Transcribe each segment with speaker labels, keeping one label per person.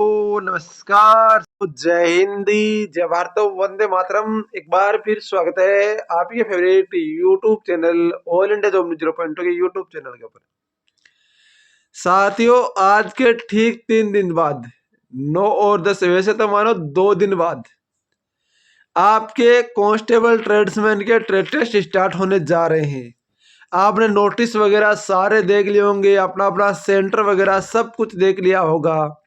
Speaker 1: नमस्कार, तो जय हिंदी, जय भारत, वंदे मातरम। एक बार फिर स्वागत है आपके favourite YouTube channel all India job 0.2 के यूट्यूब चैनल के ऊपर। साथियों, आज के ठीक 3 दिन बाद, 9 और 10, वैसे तो मानो 2 दिन बाद, आपके कांस्टेबल ट्रेड्समैन के ट्रेड टेस्ट स्टार्ट होने जा रहे हैं। आपने नोटिस वगैरह सारे देख लिए होंगे, अपना अपना सेंटर वगैरह सब कुछ देख लिया होगा।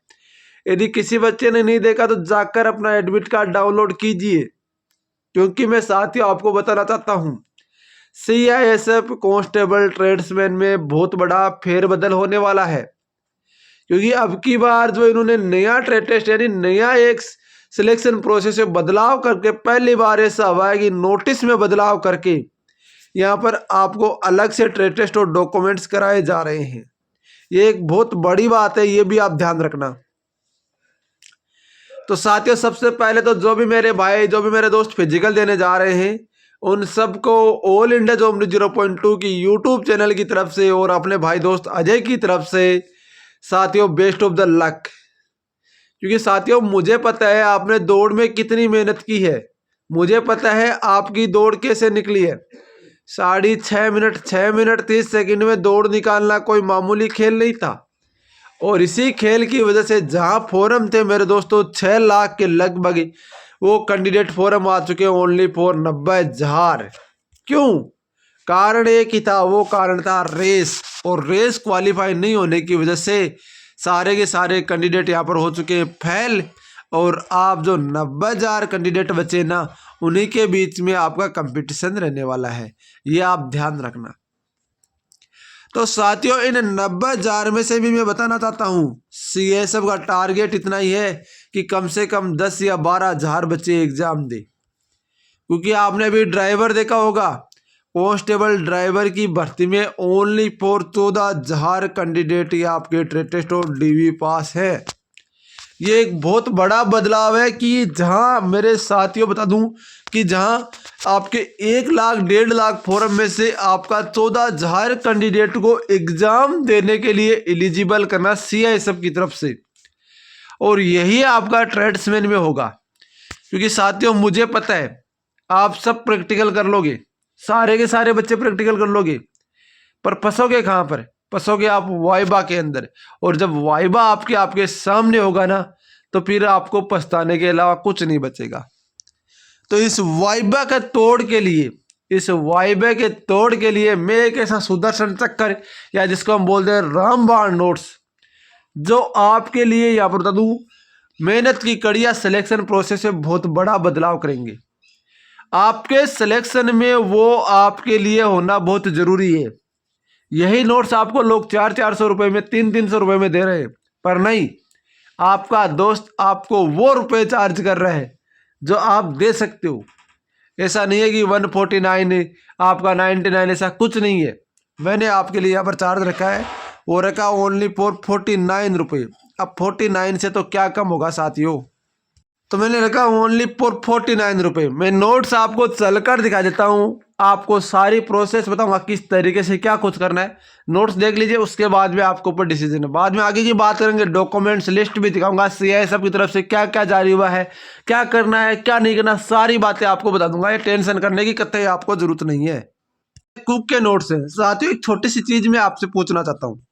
Speaker 1: यदि किसी बच्चे ने नहीं देखा तो जाकर अपना एडमिट कार्ड डाउनलोड कीजिए, क्योंकि मैं साथियों आपको बताना चाहता हूँ CISF कांस्टेबल ट्रेड्समैन में बहुत बड़ा फेरबदल होने वाला है। क्योंकि अब की बार जो इन्होंने नया ट्रेड टेस्ट यानी नया एक सिलेक्शन प्रोसेस में बदलाव करके, पहली बार ऐसा हुआ है कि नोटिस में बदलाव करके यहाँ पर आपको अलग से ट्रेड टेस्ट और डॉक्यूमेंट्स कराए जा रहे हैं। ये एक बहुत बड़ी बात है, ये भी आप ध्यान रखना। तो साथियों, सबसे पहले तो जो भी मेरे भाई, जो भी मेरे दोस्त फिजिकल देने जा रहे हैं, उन सबको ऑल इंडिया जॉब 0.2 की यूट्यूब चैनल की तरफ से और अपने भाई दोस्त अजय की तरफ से साथियों बेस्ट ऑफ द लक। क्योंकि साथियों, मुझे पता है आपने दौड़ में कितनी मेहनत की है, मुझे पता है आपकी दौड़ कैसे निकली है। 6.5 मिनट, 6 मिनट 30 सेकंड में दौड़ निकालना कोई मामूली खेल नहीं था। और इसी खेल की वजह से जहां फॉर्म थे मेरे दोस्तों 6 लाख के लगभग, वो कैंडिडेट फॉर्म आ चुके हैं ओनली फॉर 90,000। क्यों? कारण एक ही था, वो कारण था रेस। और रेस क्वालिफाई नहीं होने की वजह से सारे के सारे कैंडिडेट यहाँ पर हो चुके हैं फेल। और आप जो 90,000 कैंडिडेट बचे ना, उन्हीं के बीच में आपका कंपटीशन रहने वाला है, ये आप ध्यान रखना। तो साथियों, इन 90,000 में से भी मैं बताना चाहता हूँ CISF का टारगेट इतना ही है कि कम से कम 10 या 12,000 बच्चे एग्जाम दे। क्योंकि आपने अभी ड्राइवर देखा होगा, कांस्टेबल ड्राइवर की भर्ती में ओनली फॉर 14,000 कैंडिडेट या आपके ट्रेड टेस्ट और DV पास है। ये एक बहुत बड़ा बदलाव है कि जहां मेरे साथियों बता दूं कि जहां आपके 1 लाख 1.5 लाख फॉर्म में से आपका 14,000 कैंडिडेट को एग्जाम देने के लिए एलिजिबल करना CISF की तरफ से, और यही आपका ट्रेड्समैन में होगा। क्योंकि साथियों, मुझे पता है आप सब प्रैक्टिकल कर लोगे, सारे के सारे बच्चे प्रैक्टिकल कर लोगे, पर फंसोगे कहाँ पर? फंसोगे आप वाइबा के अंदर। और जब वाइबा आपके सामने होगा ना, तो फिर आपको पछताने के अलावा कुछ नहीं बचेगा। तो इस वाइबा के तोड़ के लिए, इस वाइबे के तोड़ के लिए मैं एक ऐसा सुदर्शन चक्कर, या जिसको हम बोलते हैं रामबाण नोट्स, जो आपके लिए यहाँ पर बता दूं मेहनत की कड़िया सिलेक्शन प्रोसेस में बहुत बड़ा बदलाव करेंगे। आपके सिलेक्शन में वो आपके लिए होना बहुत जरूरी है। यही नोट्स आपको लोग 400-400 रुपए में, 300-300 रुपए में दे रहे हैं, पर नहीं, आपका दोस्त आपको वो रुपए चार्ज कर रहा है जो आप दे सकते हो। ऐसा नहीं है कि 149 आपका 99, ऐसा कुछ नहीं है। मैंने आपके लिए यहाँ पर चार्ज रखा है, वो रखा ओनली फॉर 49 रुपये। अब 49 से तो क्या कम होगा साथियों, तो मैंने रखा ओनली फॉर 49 रुपये। मैं नोट्स आपको चलकर दिखा देता हूँ, आपको सारी प्रोसेस बताऊंगा किस तरीके से क्या कुछ करना है। नोट्स देख लीजिए, उसके बाद में आपको ऊपर डिसीजन है। बाद में आगे की बात करेंगे, डॉक्यूमेंट्स लिस्ट भी दिखाऊंगा CISF की तरफ से क्या क्या जारी हुआ है, क्या करना है क्या नहीं करना, सारी बातें आपको बता दूंगा। ये टेंशन करने की कतई आपको जरूरत नहीं है। कुक के नोट्स हैं साथियों। एक छोटी सी चीज मैं आपसे पूछना चाहता हूँ।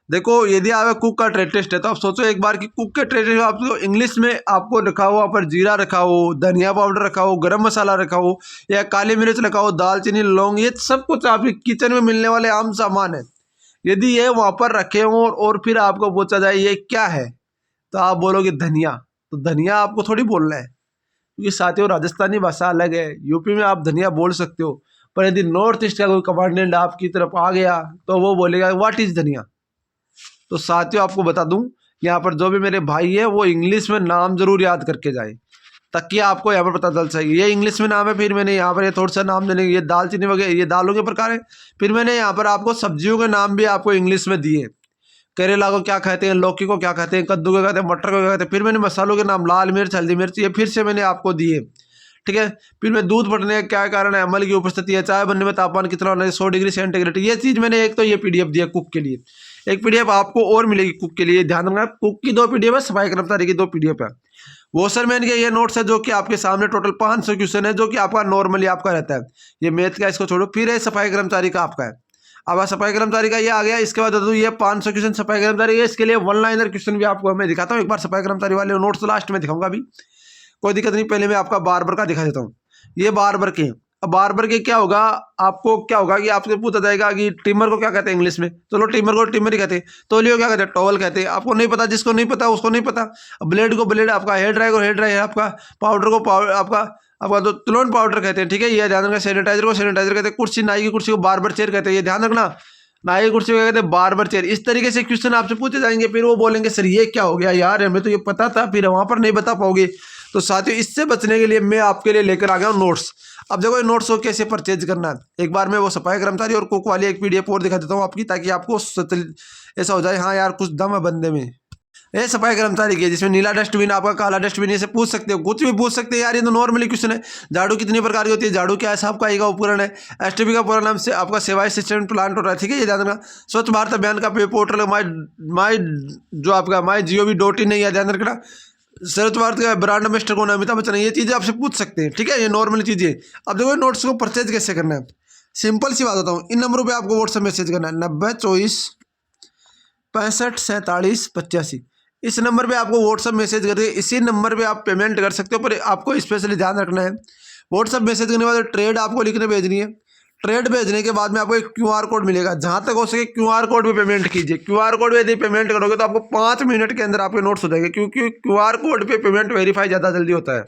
Speaker 1: देखो, यदि आपका कुक का ट्रेड टेस्ट है तो आप सोचो एक बार कि कुक के ट्रेड टेस्ट आपको इंग्लिश में आपको रखा हो, वहाँ पर जीरा रखा हो, धनिया पाउडर रखा हो, गरम मसाला रखा हो, या काली मिर्च रखा हो, दालचीनी, लौंग, ये सब कुछ आपके किचन में मिलने वाले आम सामान है। यदि ये वहाँ पर रखे हों और फिर आपको पूछा जाए ये क्या है, तो आप बोलोगे धनिया। तो धनिया आपको थोड़ी बोलना है, क्योंकि साथियों राजस्थानी भाषा अलग है। यूपी में आप धनिया बोल सकते हो, पर यदि नॉर्थ ईस्ट का कोई कमांडेंट आपकी तरफ आ गया तो वो बोलेगा व्हाट इज धनिया। तो साथियों, आपको बता दूं, यहाँ पर जो भी मेरे भाई है वो इंग्लिश में नाम जरूर याद करके जाए, ताकि आपको यहाँ पर पता चल सके ये इंग्लिश में नाम है। फिर मैंने यहाँ पर ये थोड़ा सा नाम देने, ये दालचीनी वगैरह, ये दालों के प्रकार है। फिर मैंने यहाँ पर आपको सब्जियों के नाम भी आपको इंग्लिश में दिए। करेला को क्या कहते हैं, लौकी को क्या कहते हैं, कद्दू को कहते हैं, मटर को क्या कहते हैं। फिर मैंने मसालों के नाम, लाल मिर्च, हल्दी मिर्च, ये फिर से मैंने आपको दिए। ठीक है। फिर मैं दूध फटने का क्या कारण है, अमल की उपस्थिति है, चाय बनने में तापमान कितना होना है, 100 डिग्री सेंटीग्रेड। ये चीज़ मैंने, एक तो ये PDF दिया कुक के लिए। एक पीडीएफ आपको और मिलेगी कुक के लिए, ध्यान रखना। कुक की 2 पीडीएफ है, सफाई कर्मचारी की 2 पीडीएफ है। वॉशरमैन के ये नोट्स है जो कि आपके सामने टोटल 500 क्वेश्चन है, जो कि आपका नॉर्मली आपका रहता है। ये मैथ का, इसको छोड़ो। फिर है सफाई कर्मचारी का आपका है। अब सफाई कर्मचारी का ये आ गया। इसके बाद ये 500 क्वेश्चन सफाई कर्मचारी है। इसके लिए 1 लाइनर क्वेश्चन भी आपको मैं दिखाता हूँ एक बार। सफाई कर्मचारी वाले नोट्स तो लास्ट में दिखाऊंगा अभी, कोई दिक्कत नहीं। पहले मैं आपका बार्बर का दिखा देता हूँ। ये बार्बर के, अब बार्बर के क्या होगा, आपको क्या होगा कि आपसे पूछा जाएगा कि ट्रिमर को क्या कहते हैं इंग्लिश में। चलो ट्रिमर को ट्रिमर ही कहते हैं। तौलियो क्या कहते हैं, टॉवल कहते हैं। आपको नहीं पता, जिसको नहीं पता उसको नहीं पता। ब्लेड को ब्लेड, आपका हेयर ड्रायर को हेयर ड्रायर, आपका पाउडर को पाउडर, आपका तो तुलोन पाउडर कहते हैं, ठीक है, ये ध्यान रखना। सैनिटाइजर को सैनिटाइजर कहते हैं। कुर्सी, नाई की कुर्सी को बार्बर चेयर कहते हैं, ये ध्यान रखना। नाई की कुर्सी को कहते हैं बार्बर चेयर। इस तरीके से क्वेश्चन आपसे पूछे जाएंगे। फिर वो बोलेंगे सर ये क्या हो गया यार, हमें तो ये पता था, फिर वहां पर नहीं बता पाओगे। तो साथियों, इससे बचने के लिए मैं आपके लिए लेकर आ गया हूँ नोट्स। अब देखो ये नोट्स को कैसे परचेज करना है। एक बार मैं वो सफाई कर्मचारी और कुक वाली एक पीडीएफ और दिखा देता हूँ आपकी, ताकि आपको ऐसा हो जाए हाँ यार कुछ दम है बंदे में। ये सफाई कर्मचारी की, जिसमें नीला डस्टबिन, आपका काला डस्टबिन, ऐसे पूछ सकते हो, कुछ भी पूछ सकते हैं यार। ये तो नॉर्मली क्वेश्चन है। झाड़ू कितनी प्रकार की होती है, झाड़ू क्या है, साहब का आएगा उपकरण है। एसटीपी का पूरा नाम से आपका सेवा असिस्टेंट प्लांट होता है, ठीक है, ये ध्यान रखना। स्वच्छ भारत अभियान का पोर्टल माई जो आपका MyGov.in है, ध्यान रखना। स्वच्छ भारत का ब्रांड एम्बेसडर कौन है, अमिताभ बच्चन है। ये चीज़ें आपसे पूछ सकते हैं, ठीक है, ये नॉर्मल चीज़ें। अब देखो नोट्स को परचेज कैसे करना है। सिंपल सी बात होता हूँ। इन नंबरों पे आपको व्हाट्सएप मैसेज करना है 90 24 65 47 85। इस नंबर पे आपको व्हाट्सएप मैसेज करके इसी नंबर पे आप पेमेंट कर सकते हो। पर आपको स्पेशली ध्यान रखना है, व्हाट्सएप मैसेज करने के बाद ट्रेड आपको लिखने भेजनी है। ट्रेड भेजने के बाद में आपको एक QR कोड मिलेगा। जहां तक हो सके QR कोड पे पेमेंट कीजिए। QR कोड पे यदि पेमेंट करोगे तो आपको 5 मिनट के अंदर आपके नोट्स हो जाएंगे, क्योंकि QR कोड पे पेमेंट वेरीफाई ज़्यादा जल्दी होता है।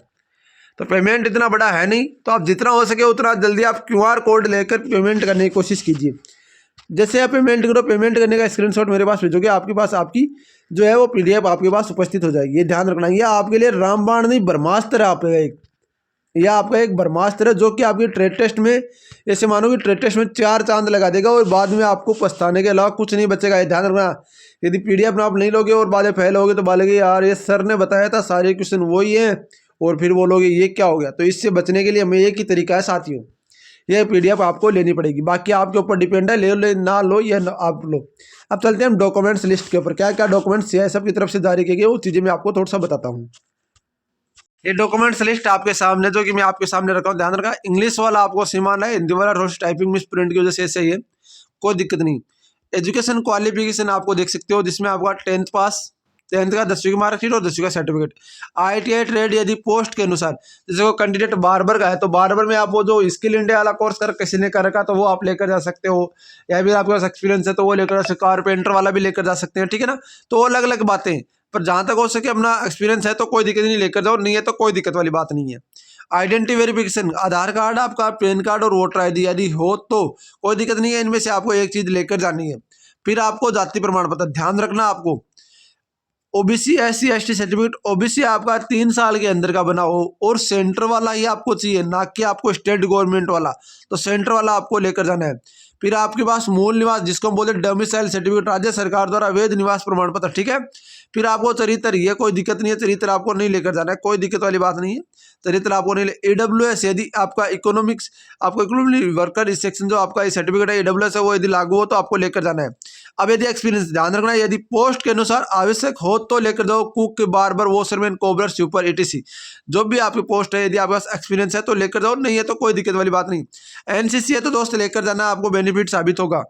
Speaker 1: तो पेमेंट इतना बड़ा है नहीं, तो आप जितना हो सके उतना जल्दी आप QR कोड लेकर पेमेंट करने की कोशिश कीजिए। जैसे आप पेमेंट करो, पेमेंट करने का स्क्रीनशॉट मेरे पास भेजोगे, आपके पास आपकी जो है वो PDF आपके पास उपस्थित हो जाएगी। ये ध्यान रखना। ये आपके लिए रामबाण नहीं, ब्रह्मास्त्र है आपका एक। यह आपका एक ब्रह्मास्त्र है जो कि आपकी ट्रेड टेस्ट में, ऐसे मानो कि ट्रेड टेस्ट में 4 चांद लगा देगा और बाद में आपको पछताने के अलावा कुछ नहीं बचेगा। ये ध्यान रखना। यदि PDF आप नहीं लोगे और बाद में फेल होगे तो बोलेंगे यार ये सर ने बताया था सारे क्वेश्चन वही है, और फिर बोलोगे ये क्या हो गया। तो इससे बचने के लिए हमें एक ही तरीका है साथियों, ये PDF आपको लेनी पड़ेगी। बाकी आपके ऊपर डिपेंड है, ले ना लो, ये आप लो। अब चलते हैं हम डॉक्यूमेंट्स लिस्ट के ऊपर। क्या क्या डॉक्यूमेंट्स CISF की तरफ से जारी किए गए वो चीज़ें मैं आपको थोड़ा सा बताता हूँ। ये डॉक्यूमेंट्स लिस्ट आपके सामने, जो कि मैं आपके सामने रखा हूँ, ध्यान रखा। इंग्लिश वाला आपको सीमान है, हिंदी वाला थोड़ी टाइपिंग मिस प्रिंट की वजह से ऐसे ही है, कोई दिक्कत नहीं। एजुकेशन क्वालिफिकेशन आपको देख सकते हो, जिसमें आपका 10th पास, 10th का 10वीं की मार्कशीट और 10वीं का सर्टिफिकेट। ITI ट्रेड यदि पोस्ट के अनुसार, जैसे वो कैंडिडेट बार्बर का है तो बार्बर में आप वो जो स्किल इंडिया वाला कोर्स कर किसी ने कर रखा तो वो आप लेकर जा सकते हो, या फिर आपके पास एक्सपीरियंस है तो वो लेकर जा सकते हो। कारपेंटर वाला भी लेकर जा सकते हैं, ठीक है ना। तो अलग अलग बातें हैं, पर जहाँ तक हो सके अपना एक्सपीरियंस है तो कोई दिक्कत नहीं, लेकर जाओ, नहीं है तो कोई दिक्कत वाली बात नहीं है। आइडेंटिटी वेरिफिकेशन, आधार कार्ड आपका, पैन कार्ड और वोटर ID यदि हो तो कोई दिक्कत नहीं है, इनमें से आपको एक चीज़ लेकर जानी है। फिर आपको जाति प्रमाण पत्र, ध्यान रखना आपको OBC SC ST certificate, OBC आपका 3 साल के अंदर का बना हो और सेंटर वाला ही आपको चाहिए, ना कि आपको स्टेट गवर्नमेंट वाला। तो सेंटर वाला आपको लेकर जाना है। फिर आपके पास मूल निवास, जिसको हम बोलते हैं डोमिसाइल सर्टिफिकेट, राज्य सरकार द्वारा वैध निवास प्रमाण पत्र, ठीक है। फिर आपको चरित्र, ये कोई दिक्कत नहीं है, चरित्र आपको नहीं लेकर जाना है, कोई दिक्कत वाली बात नहीं है, चरित्र आपको नहीं। AWS यदि आपका इकोनॉमिक्स, आपको इकोनॉमिक वर्कर सेक्शन जो आपका सर्टिफिकेट है AWS है, वो यदि लागू हो तो आपको लेकर जाना है। अब यदि एक्सपीरियंस, ध्यान रखना, यदि पोस्ट के अनुसार आवश्यक हो तो लेकर जाओ, cook, barber, washerman, cobbler, sweeper, ETC जो भी आपकी पोस्ट है, यदि आपके पास एक्सपीरियंस है तो लेकर जाओ, नहीं है तो कोई दिक्कत वाली बात नहीं। NCC है तो दोस्त लेकर जाना, आपको बेनिफिट साबित होगा।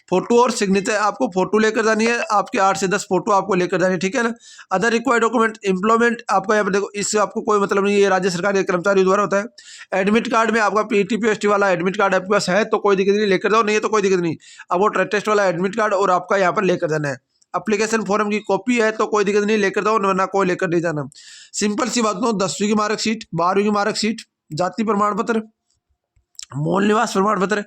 Speaker 1: फोटो और सिग्नेचर, आपको फोटो लेकर जानी है, आपके 8 से 10 फोटो आपको लेकर जानी है, ठीक है ना। अदर रिक्वायर्ड डॉक्यूमेंट, एम्प्लॉयमेंट आपका यहाँ पर देखो, इससे आपको कोई मतलब नहीं, ये राज्य सरकार के कर्मचारी द्वारा होता है। एडमिट कार्ड में आपका PT PST वाला एडमिट कार्ड आपके पास है तो कोई दिक्कत नहीं, लेकर जाओ, नहीं है तो कोई दिक्कत नहीं। आपको ट्रेड टेस्ट वाला एडमिट कार्ड और आपका यहाँ पर लेकर जाना है। एप्लीकेशन फॉर्म की कॉपी है तो कोई दिक्कत नहीं, लेकर जाओ, वरना कोई लेकर नहीं जाना। सिंपल सी बात बताऊँ, 10वीं की मार्कशीट, 12वीं की मार्कशीट, जाति प्रमाण पत्र, मूल निवास प्रमाण पत्र,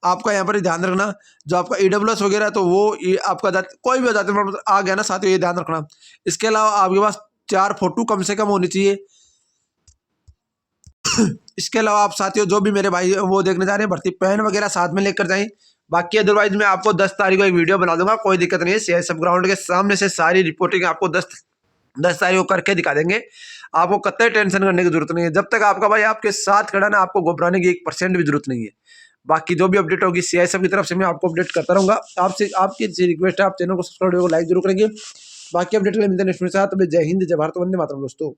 Speaker 1: आपका यहाँ पर ध्यान रखना। जो आपका EWS वगैरह तो वो ये आपका कोई भी जाति प्रमाण पत्र आ गया ना साथियों, ये ध्यान रखना। इसके अलावा आपके पास 4 फोटो कम से कम होनी चाहिए। इसके अलावा आप साथियों जो भी मेरे भाई वो देखने जा रहे हैं भर्ती, पेन वगैरह साथ में लेकर जाएं। बाकी अदरवाइज मैं आपको 10 तारीख को एक वीडियो बना दूंगा, कोई दिक्कत नहीं है। CISF ग्राउंड के सामने से सारी रिपोर्टिंग आपको 10 तारीख को करके दिखा देंगे। आपको कतई टेंशन करने की जरूरत नहीं है। जब तक आपका भाई आपके साथ खड़ा ना, आपको घबराने की 1% भी जरूरत नहीं है। बाकी जो भी अपडेट होगी CISF की तरफ से मैं आपको अपडेट करता रहूँगा। आपसे आपकी रिक्वेस्ट है, आप चैनल को सब्सक्राइब, वीडियो को लाइक जरूर करेंगे। बाकी अपडेट के लिए मिलते हैं नेक्स्ट वीडियो के साथ। जय हिंद, जय भारत, वंदे मातरम दोस्तों।